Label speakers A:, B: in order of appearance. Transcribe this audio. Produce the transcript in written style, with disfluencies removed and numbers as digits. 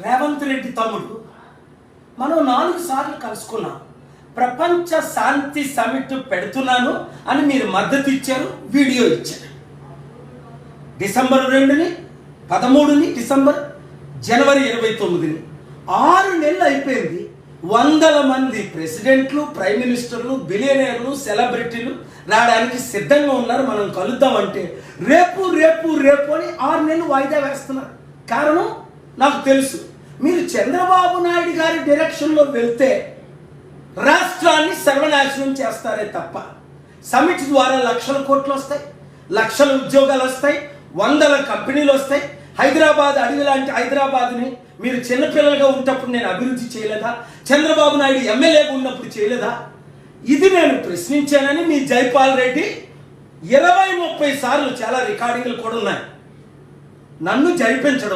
A: రేవంత్ రెడ్డి తమ్ముడు మనం 4 సార్లు కలుసుకున్నాం. ప్రపంచ శాంతి సమిట్ పెడుతున్నాను అని మీరు మద్దతు ఇచ్చారు, వీడియో ఇచ్చారు. డిసెంబర్ 2ని, 13ని, జనవరి 29ని 6 నెలలు అయిపోయింది. 100 మంది ప్రెసిడెంట్లు, ప్రైమ్ మినిస్టర్లు, బిలియనీర్లు, సెలబ్రిటీలు రావడానికి సిద్ధంగా ఉన్నారు. మనం కలుద్దామంటే రేపు రేపు రేపు అని 6 నెలలు వాయిదా వేస్తున్నారు. కారణం నాకు తెలుసు. మీరు చంద్రబాబు నాయుడు గారి డైరెక్షన్లో వెళ్తే రాష్ట్రాన్ని సర్వనాశనం చేస్తారే తప్ప సమిట్ ద్వారా లక్షల కోట్లు వస్తాయి, లక్షల ఉద్యోగాలు వస్తాయి, 100 కంపెనీలు వస్తాయి. హైదరాబాద్ అడవి లాంటి హైదరాబాద్ని మీరు చిన్నపిల్లలుగా ఉన్నప్పుడు నేను అభివృద్ధి చేయలేదా? చంద్రబాబు నాయుడు ఎమ్మెల్యేగా ఉన్నప్పుడు చేయలేదా? ఇది నేను ప్రశ్నించానని మీ జైపాల్ రెడ్డి 20-30 సార్లు, చాలా రికార్డింగ్లు కూడా ఉన్నాయి, నన్ను జరిపించడం.